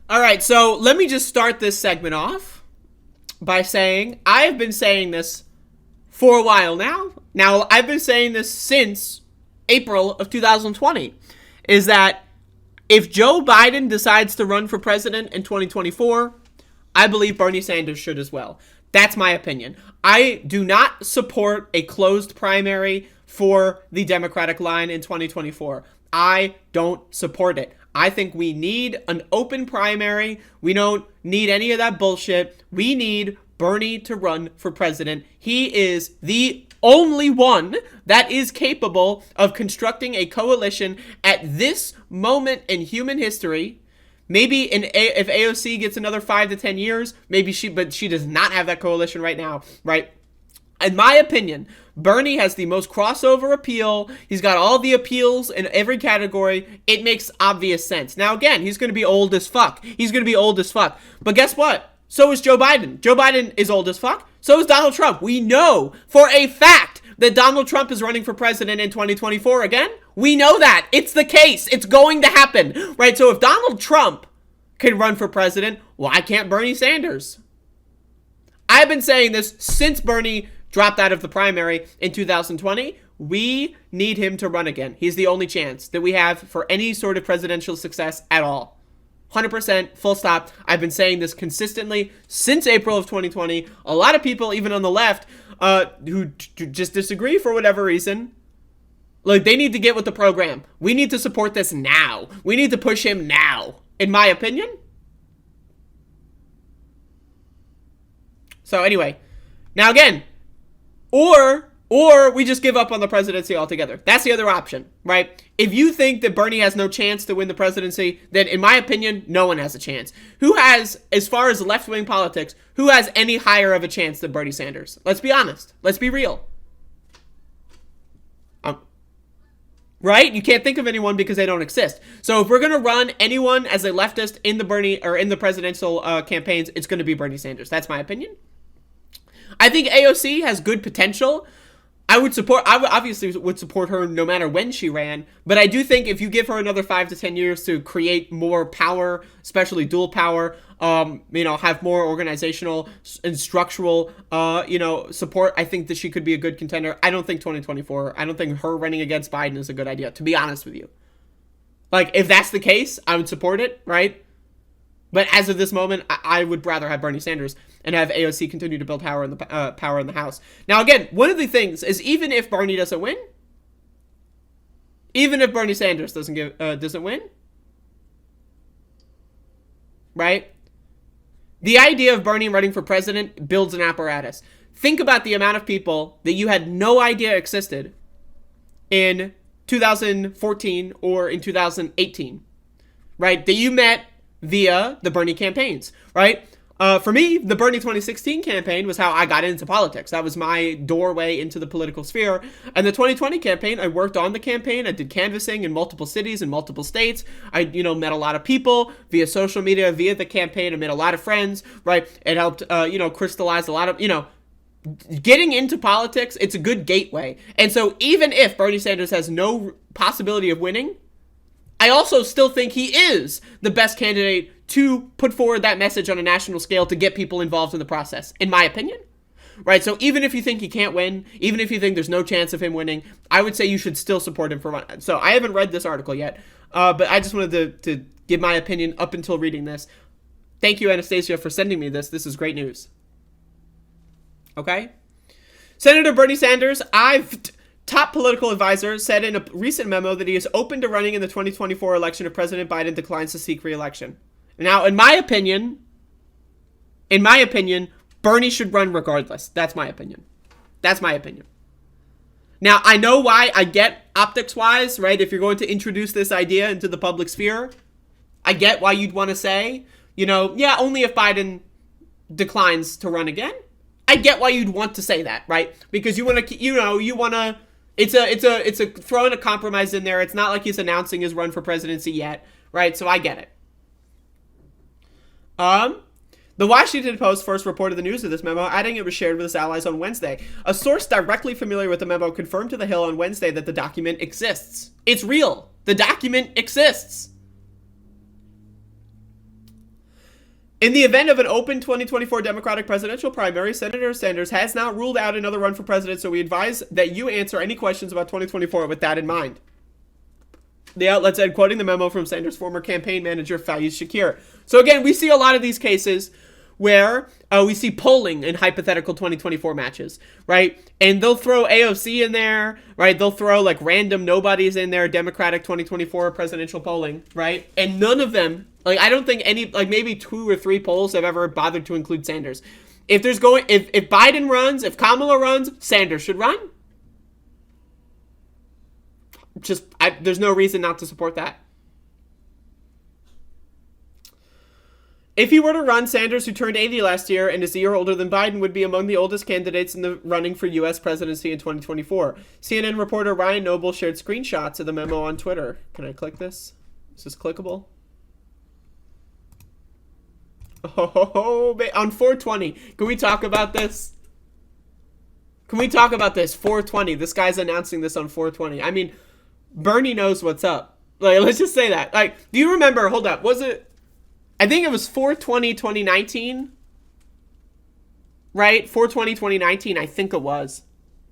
All right, so let me just start this segment off by saying I have been saying this for a while now. Now, I've been saying this since April of 2020, is that if Joe Biden decides to run for president in 2024, I believe Bernie Sanders should as well. That's my opinion. I do not support a closed primary for the Democratic line in 2024. I don't support it. I think we need an open primary. We don't need any of that bullshit. We need Bernie to run for president. He is the only one that is capable of constructing a coalition at this moment in human history. Maybe if AOC gets another 5 to 10 years, but she does not have that coalition right now, right? In my opinion, Bernie has the most crossover appeal. He's got all the appeals in every category. It makes obvious sense. Now, again, he's going to be old as fuck. But guess what? So is Joe Biden. Joe Biden is old as fuck. So is Donald Trump. We know for a fact that Donald Trump is running for president in 2024 again. We know that. It's the case. It's going to happen, right? So if Donald Trump can run for president, why can't Bernie Sanders? I've been saying this since Bernie dropped out of the primary in 2020. We need him to run again. He's the only chance that we have for any sort of presidential success at all. 100%, full stop. I've been saying this consistently since April of 2020. A lot of people, even on the left, who just disagree for whatever reason, like, they need to get with the program. We need to support this now. We need to push him now, in my opinion. So anyway, now again, or we just give up on the presidency altogether. That's the other option, right? If you think that Bernie has no chance to win the presidency, then in my opinion, no one has a chance. Who has, as far as left-wing politics, who has any higher of a chance than Bernie Sanders? Let's be honest. Let's be real. Right? You can't think of anyone because they don't exist. So if we're going to run anyone as a leftist in the presidential campaigns, it's going to be Bernie Sanders. That's my opinion. I think AOC has good potential. I would obviously support her no matter when she ran, but I do think if you give her another 5 to 10 years to create more power, especially dual power, have more organizational and structural, support, I think that she could be a good contender. I don't think 2024, I don't think her running against Biden is a good idea, to be honest with you. Like, if that's the case, I would support it, right? But as of this moment, I would rather have Bernie Sanders and have AOC continue to build power in the House. Now, again, one of the things is even if Bernie doesn't win, even if Bernie Sanders doesn't win, right? The idea of Bernie running for president builds an apparatus. Think about the amount of people that you had no idea existed in 2014 or in 2018, right? That you met via the Bernie campaigns, right? For me, the Bernie 2016 campaign was how I got into politics. That was my doorway into the political sphere. And the 2020 campaign, I worked on the campaign. I did canvassing in multiple cities, in multiple states. I, met a lot of people via social media, via the campaign. I made a lot of friends, right? It helped, crystallize a lot of, getting into politics. It's a good gateway. And so even if Bernie Sanders has no possibility of winning, I also still think he is the best candidate to put forward that message on a national scale to get people involved in the process, in my opinion. Right? So even if you think he can't win, even if you think there's no chance of him winning, I would say you should still support him for one. So I haven't read this article yet, but I just wanted to give my opinion up until reading this. Thank you, Anastasia, for sending me this. This is great news. Okay? Senator Bernie Sanders, top political advisor, said in a recent memo that he is open to running in the 2024 election if President Biden declines to seek re-election. Now, in my opinion, Bernie should run regardless. That's my opinion. Now, I know why. I get optics-wise, right? If you're going to introduce this idea into the public sphere, I get why you'd want to say, only if Biden declines to run again. I get why you'd want to say that, right? Because you want to, it's a throwing a compromise in there. It's not like he's announcing his run for presidency yet, right? So I get it. The Washington Post first reported the news of this memo, adding it was shared with its allies on Wednesday. A source directly familiar with the memo confirmed to The Hill on Wednesday that the document exists. It's real. The document exists. In the event of an open 2024 Democratic presidential primary, Senator Sanders has not ruled out another run for president, so we advise that you answer any questions about 2024 with that in mind. The outlet said, quoting the memo from Sanders' former campaign manager, Fayez Shakir. So again, we see a lot of these cases where we see polling in hypothetical 2024 matches, right? And they'll throw AOC in there, right? They'll throw like random nobodies in there, Democratic 2024 presidential polling, right? And none of them, like I don't think any, like maybe 2 or 3 polls have ever bothered to include Sanders. If Biden runs, if Kamala runs, Sanders should run. There's no reason not to support that. If he were to run, Sanders, who turned 80 last year and is a year older than Biden, would be among the oldest candidates in the running for U.S. presidency in 2024. CNN reporter Ryan Noble shared screenshots of the memo on Twitter. Can I click this? Is this clickable? Oh, on 420. Can we talk about this? Can we talk about this? 420. This guy's announcing this on 420. I mean, Bernie knows what's up. Like, let's just say that. Like, do you remember? Hold up. Was it? I think it was 4/20/2019, right? 4/20/2019, I think it was.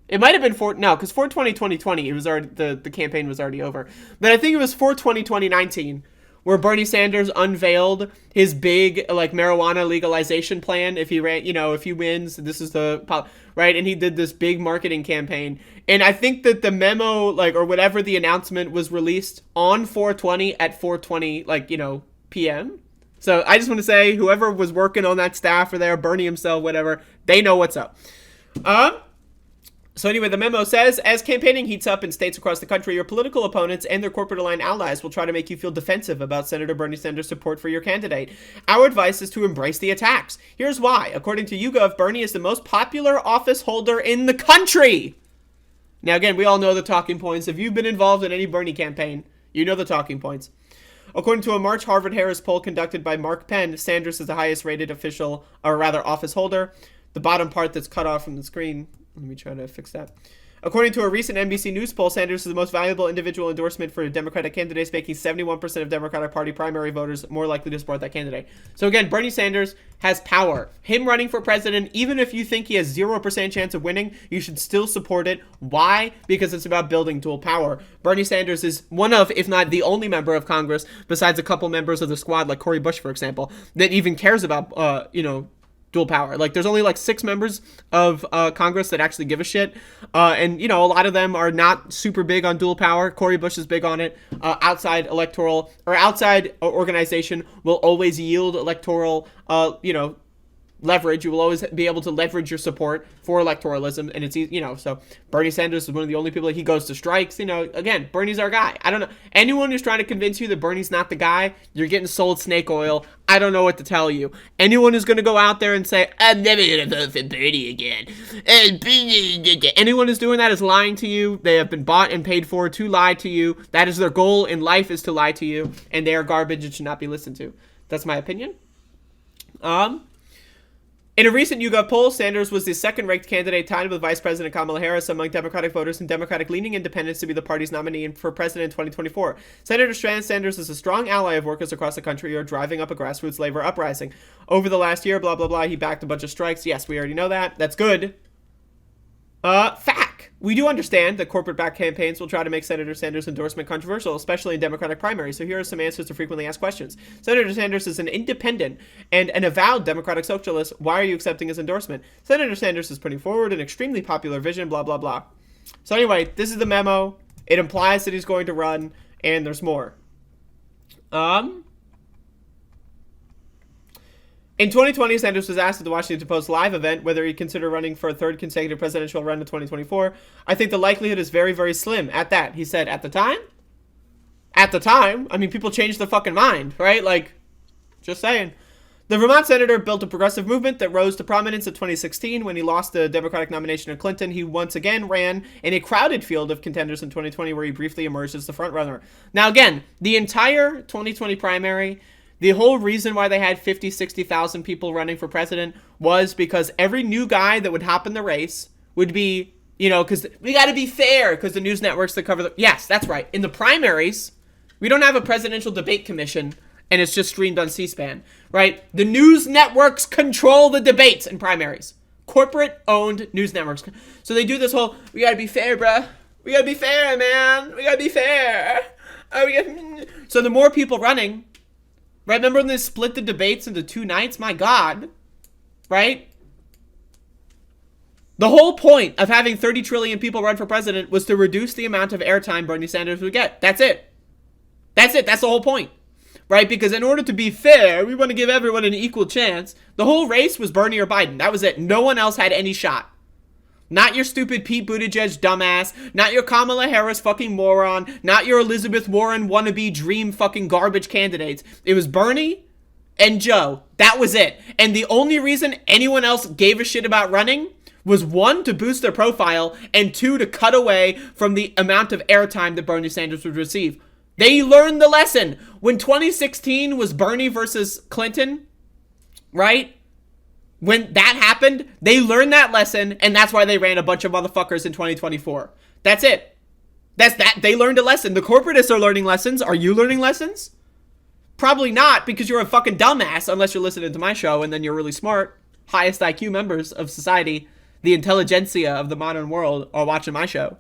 It might have been because 4/20/2020, it was already the campaign was already over. But I think it was 4/20/2019 where Bernie Sanders unveiled his big like marijuana legalization plan. If he ran, if he wins, this is right, and he did this big marketing campaign. And I think that the memo, or whatever the announcement was released on 4/20 at 4/20, p.m. So I just want to say, whoever was working on that staff or there, Bernie himself, whatever, they know what's up. So anyway, the memo says, as campaigning heats up in states across the country, your political opponents and their corporate-aligned allies will try to make you feel defensive about Senator Bernie Sanders' support for your candidate. Our advice is to embrace the attacks. Here's why. According to YouGov, Bernie is the most popular office holder in the country. Now, again, we all know the talking points. If you've been involved in any Bernie campaign, you know the talking points. According to a March Harvard-Harris poll conducted by Mark Penn, Sanders is the highest-rated office holder. The bottom part that's cut off from the screen. Let me try to fix that. According to a recent NBC News poll, Sanders is the most valuable individual endorsement for Democratic candidates, making 71% of Democratic Party primary voters more likely to support that candidate. So again, Bernie Sanders has power. Him running for president, even if you think he has 0% chance of winning, you should still support it. Why? Because it's about building dual power. Bernie Sanders is one of, if not the only member of Congress, besides a couple members of the squad, like Cori Bush, for example, that even cares about, dual power. There's only 6 members of Congress that actually give a shit. And, a lot of them are not super big on dual power. Cori Bush is big on it. Outside organization will always yield electoral, leverage. You will always be able to leverage your support for electoralism. And it's easy, so Bernie Sanders is one of the only people he goes to strikes. Again, Bernie's our guy. I don't know. Anyone who's trying to convince you that Bernie's not the guy, you're getting sold snake oil. I don't know what to tell you. Anyone who's going to go out there and say, I'm never going to vote for Bernie again. Anyone who's doing that is lying to you. They have been bought and paid for to lie to you. That is their goal in life, is to lie to you. And they are garbage and should not be listened to. That's my opinion. In a recent YouGov poll, Sanders was the second-ranked candidate, tied with Vice President Kamala Harris among Democratic voters and Democratic-leaning independents to be the party's nominee for president in 2024. Senator Sanders is a strong ally of workers across the country who are driving up a grassroots labor uprising. Over the last year, blah, blah, blah, he backed a bunch of strikes. Yes, we already know that. That's good. Fact. We do understand that corporate-backed campaigns will try to make Senator Sanders' endorsement controversial, especially in Democratic primaries. So here are some answers to frequently asked questions. Senator Sanders is an independent and an avowed Democratic socialist. Why are you accepting his endorsement? Senator Sanders is putting forward an extremely popular vision, blah, blah, blah. So anyway, this is the memo. It implies that he's going to run, and there's more. In 2020, Sanders was asked at the Washington Post live event whether he'd consider running for a third consecutive presidential run in 2024. I think the likelihood is very, very slim. At that, he said, at the time? At the time? I mean, people change their fucking mind, right? Just saying. The Vermont senator built a progressive movement that rose to prominence in 2016 when he lost the Democratic nomination of Clinton. He once again ran in a crowded field of contenders in 2020 where he briefly emerged as the frontrunner. Now, again, the entire 2020 primary, the whole reason why they had 50, 60,000 people running for president was because every new guy that would hop in the race would be, because we got to be fair, because the news networks that cover Yes, that's right. In the primaries, we don't have a presidential debate commission and it's just streamed on C-SPAN, right? The news networks control the debates and primaries. Corporate-owned news networks. So they do this whole, we gotta be fair, bruh. We gotta be fair, man. We gotta be fair. So the more people running, right? Remember when they split the debates into 2 nights? My God, right? The whole point of having 30 trillion people run for president was to reduce the amount of airtime Bernie Sanders would get. That's it. That's it. That's the whole point, right? Because in order to be fair, we want to give everyone an equal chance. The whole race was Bernie or Biden. That was it. No one else had any shot. Not your stupid Pete Buttigieg dumbass. Not your Kamala Harris fucking moron. Not your Elizabeth Warren wannabe dream fucking garbage candidates. It was Bernie and Joe. That was it. And the only reason anyone else gave a shit about running was 1, to boost their profile, and 2, to cut away from the amount of airtime that Bernie Sanders would receive. They learned the lesson. When 2016 was Bernie versus Clinton, right? When that happened, they learned that lesson, and that's why they ran a bunch of motherfuckers in 2024. That's it. That's that. They learned a lesson. The corporatists are learning lessons. Are you learning lessons? Probably not, because you're a fucking dumbass, unless you're listening to my show, and then you're really smart. Highest IQ members of society, the intelligentsia of the modern world, are watching my show.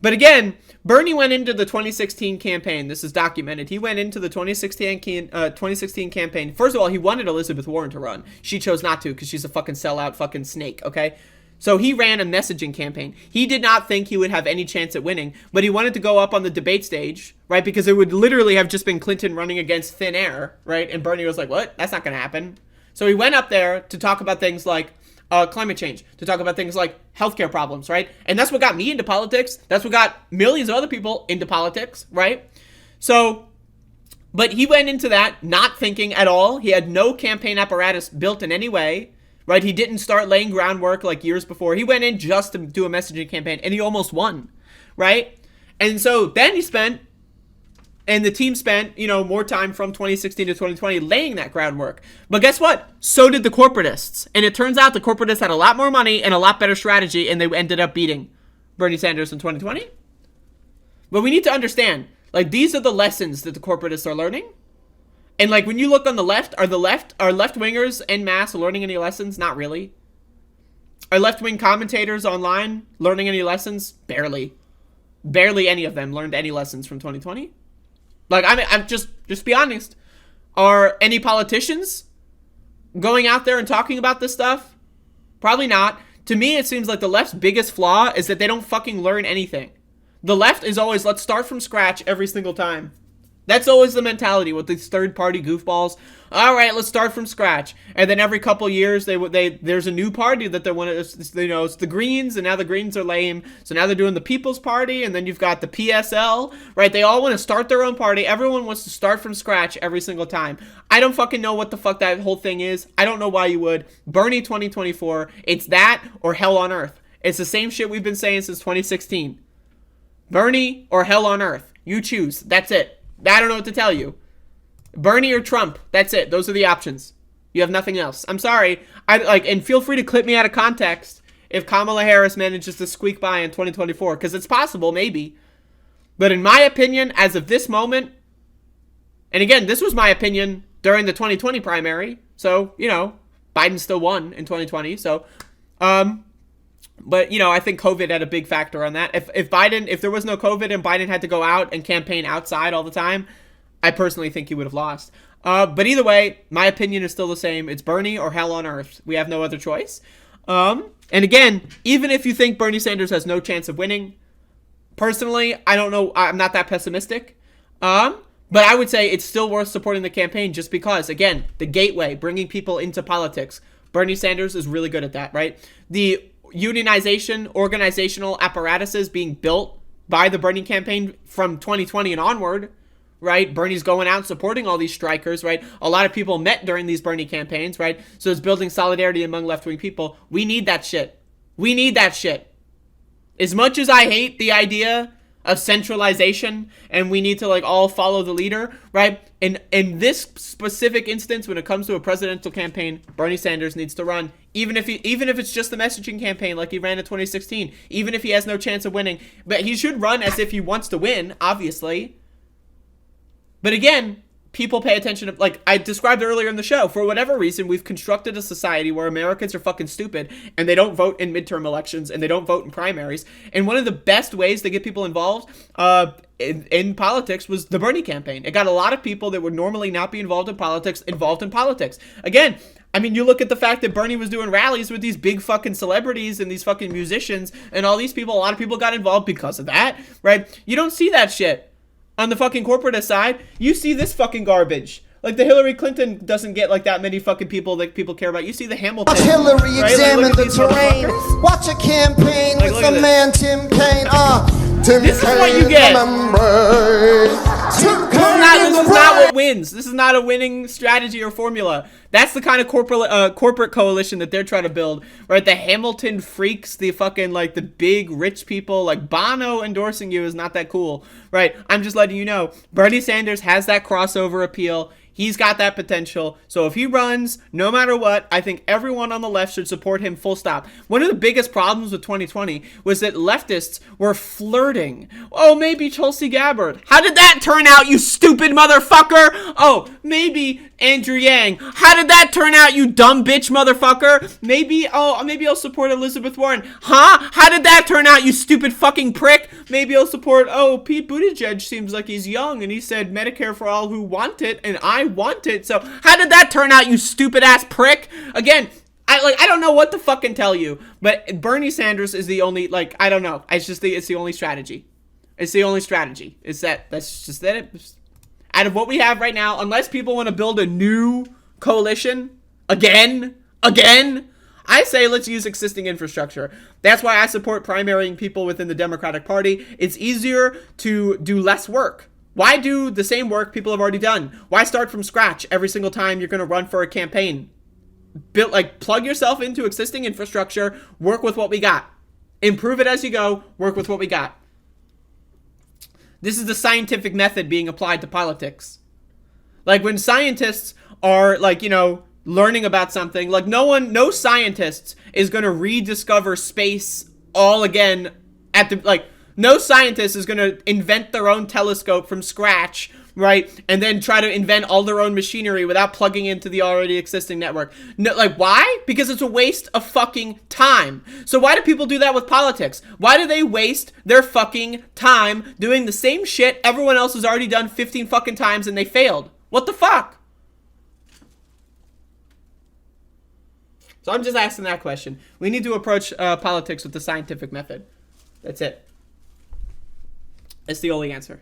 But again, Bernie went into the 2016 campaign. This is documented. He went into the 2016 campaign. First of all, he wanted Elizabeth Warren to run. She chose not to because she's a fucking sellout fucking snake, okay? So he ran a messaging campaign. He did not think he would have any chance at winning, but he wanted to go up on the debate stage, right? Because it would literally have just been Clinton running against thin air, right? And Bernie was like, what? That's not going to happen. So he went up there to talk about things like climate change, to talk about things like healthcare problems, right? And that's what got me into politics. That's what got millions of other people into politics, right? So, but he went into that not thinking at all. He had no campaign apparatus built in any way, right? He didn't start laying groundwork like years before. He went in just to do a messaging campaign, and he almost won, right? And so then he spent, and the team spent, more time from 2016 to 2020 laying that groundwork. But guess what? So did the corporatists. And it turns out the corporatists had a lot more money and a lot better strategy, and they ended up beating Bernie Sanders in 2020. But we need to understand, these are the lessons that the corporatists are learning. And when you look on the left, are left-wingers en masse learning any lessons? Not really. Are left-wing commentators online learning any lessons? Barely. Barely any of them learned any lessons from 2020. I'm just be honest. Are any politicians going out there and talking about this stuff? Probably not. To me, it seems like the left's biggest flaw is that they don't fucking learn anything. The left is always, let's start from scratch every single time. That's always the mentality with these third-party goofballs. All right, let's start from scratch. And then every couple years, there's a new party that they want to, it's the Greens, and now the Greens are lame. So now they're doing the People's Party, and then you've got the PSL, right? They all want to start their own party. Everyone wants to start from scratch every single time. I don't fucking know what the fuck that whole thing is. I don't know why you would. Bernie 2024, it's that or hell on earth. It's the same shit we've been saying since 2016. Bernie or hell on earth. You choose. That's it. I don't know what to tell you. Bernie or Trump. That's it. Those are the options. You have nothing else. I'm sorry. And feel free to clip me out of context if Kamala Harris manages to squeak by in 2024, because it's possible, maybe. But in my opinion, as of this moment, and again, this was my opinion during the 2020 primary, so, Biden still won in 2020, so, but, I think COVID had a big factor on that. If there was no COVID and Biden had to go out and campaign outside all the time, I personally think he would have lost. But either way, my opinion is still the same. It's Bernie or hell on earth. We have no other choice. And again, even if you think Bernie Sanders has no chance of winning, personally, I don't know. I'm not that pessimistic. But I would say it's still worth supporting the campaign just because, again, the gateway, bringing people into politics. Bernie Sanders is really good at that, right? The unionization, organizational apparatuses being built by the Bernie campaign from 2020 and onward, right? Bernie's going out supporting all these strikers, right? A lot of people met during these Bernie campaigns, right? So it's building solidarity among left-wing people. We need that shit. We need that shit. As much as I hate the idea of centralization and we need to all follow the leader, right? In this specific instance, when it comes to a presidential campaign, Bernie Sanders needs to run, even if it's just the messaging campaign like he ran in 2016, even if he has no chance of winning. But he should run as if he wants to win, obviously. But again, people pay attention to, like I described earlier in the show, for whatever reason, we've constructed a society where Americans are fucking stupid and they don't vote in midterm elections and they don't vote in primaries. And one of the best ways to get people involved in politics was the Bernie campaign. It got a lot of people that would normally not be involved in politics. Again, I mean, you look at the fact that Bernie was doing rallies with these big fucking celebrities and these fucking musicians and all these people. A lot of people got involved because of that, right? You don't see that shit on the fucking corporatist side. You see this fucking garbage. Like, the Hillary Clinton doesn't get, like, that many fucking people that people care about. You see the Hamilton. Watch Hillary examine the terrain. Watch a campaign with the man Tim Kaine. This is what you get. This is not what wins. This is not a winning strategy or formula. That's the kind of corporate coalition that they're trying to build, right? The Hamilton freaks, the fucking, like, the big rich people, like Bono endorsing you is not that cool, right? I'm just letting you know, Bernie Sanders has that crossover appeal. He's got that potential. So if he runs, no matter what, I think everyone on the left should support him, full stop. One of the biggest problems with 2020 was that leftists were flirting. Oh, maybe Tulsi Gabbard. How did that turn out, you stupid motherfucker? Oh, maybe Andrew Yang. How did that turn out, you dumb bitch motherfucker? Maybe I'll support Elizabeth Warren. Huh? How did that turn out, you stupid fucking prick? Maybe I'll support, Pete Buttigieg seems like he's young and he said Medicare for all who want it, and I want it. So how did that turn out, you stupid ass prick? Again, I don't know what to fucking tell you, but Bernie Sanders is the only, like, I don't know. It's the only strategy. It's the only strategy. That's just it. Out of what we have right now, unless people want to build a new coalition again, I say let's use existing infrastructure. That's why I support primarying people within the Democratic Party. It's easier to do less work. Why do the same work people have already done? Why start from scratch every single time you're going to run for a campaign? Plug yourself into existing infrastructure, work with what we got. Improve it as you go, work with what we got. This is the scientific method being applied to politics. Like, when scientists are, like, you know, learning about something, like, no scientist is going to rediscover space all again at the, like, no scientist is going to invent their own telescope from scratch, right? And then try to invent all their own machinery without plugging into the already existing network. No, like, why? Because it's a waste of fucking time. So why do people do that with politics? Why do they waste their fucking time doing the same shit everyone else has already done 15 fucking times and they failed? What the fuck? So I'm just asking that question. We need to approach politics with the scientific method. That's it. It's the only answer.